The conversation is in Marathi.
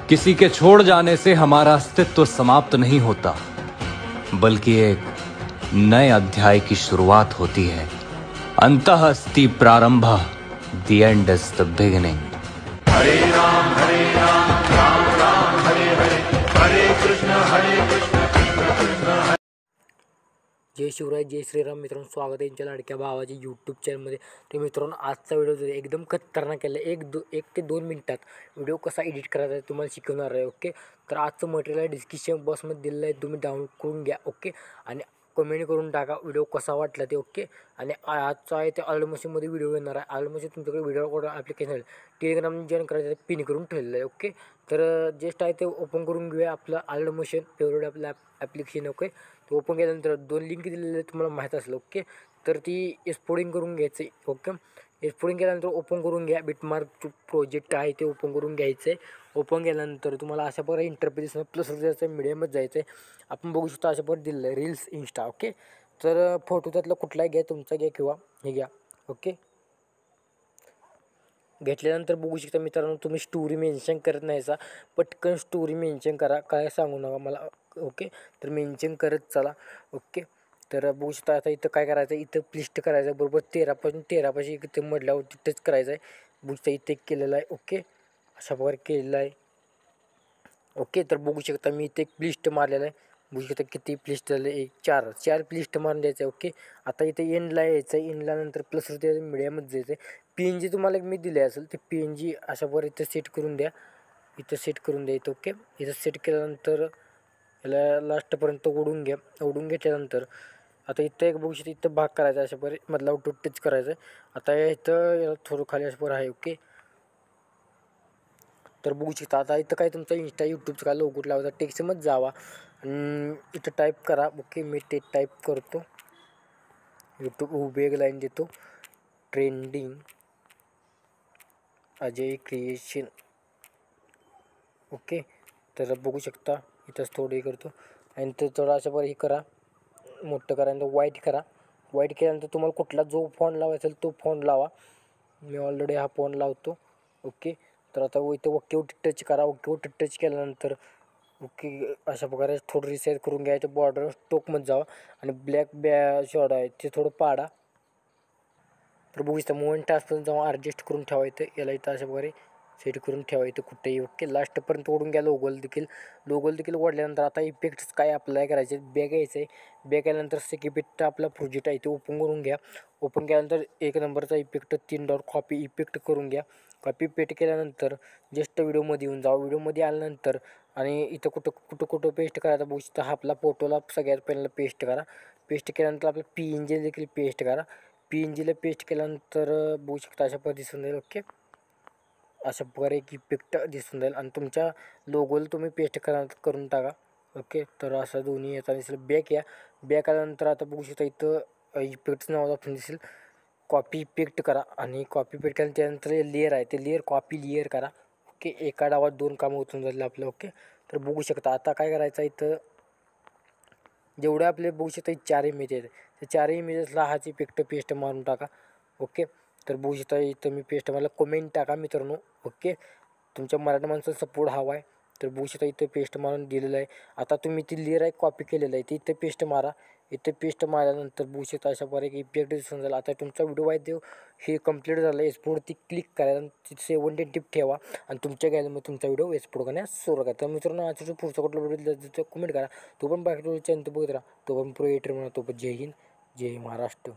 किसी के छोड़ जाने से हमारा अस्तित्व समाप्त नहीं होता, बल्कि एक नए अध्याय की शुरुआत होती है। अंतः अस्ति प्रारंभः, the end is the beginning. Hare Ram Ram Ram Hare Hare, हरे कृष्ण कृष्ण कृष्ण हरे। जय शिवराय, जय श्रीराम. मित्रांनो, स्वागत आहे यांच्या लाडक्या भावाच्या यूट्यूब चॅनलमध्ये. तर मित्रांनो, आजचा व्हिडिओ जो एकदम खतरनाक केला. एक ते दोन मिनिटात व्हिडिओ कसा एडिट करायचा आहे तुम्हाला शिकवणार आहे. ओके, तर आजचं मटेरियल डिस्क्रिप्शन बॉक्समध्ये दिलेलं आहे, तुम्ही डाउनलोड करून घ्या. ओके, आणि कमेंट करून टाका व्हिडिओ कसा वाटला ते. ओके, आणि आजचा आहे ते ऑलमोशनमध्ये व्हिडिओ येणार आहे. ऑलमोशन तुमच्याकडे व्हिडिओ ॲप्लिकेशन आहे, टेलिग्राम जॉईन करायचं पिन करून ठेवलेलं आहे. ओके, तर जस्ट आहे ते ओपन करून घेऊया आपलं ऑलमोशन फेवरेट आपलं ॲप्लिकेशन. ओके, तो ओपन केल्यानंतर दोन लिंक दिलेले तुम्हाला माहीत असलं. ओके, तर ती एक्सपोर्टिंग करून घ्यायचं आहे. ओके, एक्सपोर्टिंग केल्यानंतर ओपन करून घ्या. बिटमार्क प्रोजेक्ट आहे ते ओपन करून घ्यायचं आहे. ओपन केल्यानंतर तुम्हाला अशा प्रकारे इंटरफेस प्लस जायचं आहे, मीडियमच जायचं आहे. आपण बघू शकतो अशा प्रकारे दिलेलं आहे रील्स इंस्टा. ओके, तर फोटो त्यातला कुठलाही घ्या, तुमचा घ्या किंवा हे घ्या. ओके, घेतल्यानंतर बघू शकता मित्रांनो, तुम्ही स्टोरी मेन्शन करत नाहीसा, पटकन स्टोरी मेन्शन करा, काय सांगू नका मला. ओके, तर मेन्शन करत चला. ओके, तर बघू शकता आता इथं काय करायचं आहे, इथं प्लिस्ट करायचं आहे बरोबर 13 इथं म्हटल्यावर तिथंच करायचं आहे. बघू शकता इथे केलेलं आहे. ओके, अशा प्रकारे केलेलं आहे. ओके, तर बघू शकता मी इथे एक प्लिस्ट मारलेलं आहे. बघू शकता किती प्लिस्ट झाले, एक चार प्लिस्ट मारून द्यायचं आहे. ओके, आता इथे एंडला यायचं आहे. एंडला नंतर प्लस मीडियमच द्यायचं आहे. PNG तुम्हाला मी दिले असेल ते PNG अशा प्रकारे इथं सेट करून द्या. इथं सेट करून द्या इथं. ओके, इथं सेट केल्यानंतर याला लास्टपर्यंत ओढून घ्या. ओढून घेतल्यानंतर आता इथं एक बघू शकता, इथं भाग करायचा अशा प्रकारे मधला टू टच करायचं आहे. आता इथं याला थोडं खाली अशा प्रकारे आहे. ओके, तर बघू शकता आता इथं काय तुमचा इंस्टा यूट्यूबचा काय लोगो लावायचा, टेक्स्टमध्ये जावा आणि इथं टाईप करा. ओके, मी ते टाईप करतो. यूट्यूब उभी एक लाईन देतो, ट्रेंडिंग अजय क्रिएशन. ओके, तर बघू शकता इथंच थोडं हे करतो आणि ते थोडं अशा प्रकारे हे करा, मोठं करा आणि व्हाईट करा. व्हाईट केल्यानंतर तुम्हाला कुठला जो फॉन्ट लावायचा असेल तो फॉन्ट लावा. मी ऑलरेडी हा फॉन्ट लावतो. ओके, तर आता इथं ओकेवरती टच करा. ओकेवरती टच केल्यानंतर ओके अशा प्रकारे थोडं रिसाईज करून घ्यायचं. बॉर्डर स्टोकमध्ये जावा आणि ब्लॅक शॉर्ट आहे ते थोडं पाडा. तर बघू शकता मोमेंट टास्कपर्यंत जाऊन ॲडजस्ट करून ठेवायचं. याला इथं अशा प्रकारे सेट करून ठेवायचं कुठेही. ओके, लास्टपर्यंत ओढून घ्या. लोगोला देखील ओढल्यानंतर आता इफेक्ट्स काय अप्लाय करायचे, बॅग यायचं आहे. बॅग आल्यानंतर सेकंड आपला प्रोजेक्ट आहे ते ओपन करून घ्या. ओपन केल्यानंतर एक नंबरचा इफेक्ट 3 डॉट कॉपी इफेक्ट करून घ्या. कॉपी पेस्ट केल्यानंतर जस्ट व्हिडिओमध्ये येऊन जावा. व्हिडिओमध्ये आल्यानंतर आणि इथं कुठं पेस्ट करायचा बघू शकता. हा आपला फोटोला सगळ्यात पहिल्यांदा पेस्ट करा. पेस्ट केल्यानंतर आपलं PNG देखील पेस्ट करा. PNGला पेस्ट केल्यानंतर बघू शकता अशा प्रकारे दिसून जाईल. ओके, अशा प्रकारे एक इफेक्ट दिसून जाईल आणि तुमच्या लोगोला तुम्ही पेस्ट करून टाका. ओके, तर असं दोन्ही याचा दिसेल. बॅक या. बॅक आल्यानंतर आता बघू शकता इथं इफेक्ट्स नावाचा ऑप्शन दिसेल. कॉपी इफेक्ट करा आणि कॉपी पेस्ट केल्यानंतर त्यानंतर लेअर आहे ते लेअर करा. ओके, एका डावात 2 कामं होऊन झाले आपलं. ओके, तर बघू शकता आता काय करायचं इथं जेवढे आपले बघू शकता 4 इमेज आहेत, त्या 4 इमेजेसला हाच इफेक्ट पेस्ट मारून टाका. ओके, तर बघू शकता इथं मी पेस्ट मला कमेंट टाका मित्रांनो. ओके, तुमच्या मराठी माणसाचा सपोर्ट हवा आहे तर बघू शकता इथं पेस्ट मारून दिलेलं आहे. आता तुम्ही ती लेअर आहे कॉपी केलेलं आहे ते इथं पेस्ट मारा. इथे पेस्ट मारल्यानंतर बघू शकता अशा प्रकारे इफेक्ट दिसून झाला. आता तुमचा व्हिडिओ आहे हे कंप्लीट झालं. एक्सपोर्टवरती क्लिक करा आणि 70 टिप ठेवा आणि तुमच्या गॅलरीमध्ये तुमचा व्हिडिओ एक्सपोर्ट करण्यास सुरू करा. तर मित्रांनो, आजच्या पुढचा कुठला व्हिडिओ कमेंट करा. तो पण बाकी चॅनल बघत राहा. तो पण प्रो एडिटर म्हणा. तो पण जय हिंद, जय महाराष्ट्र.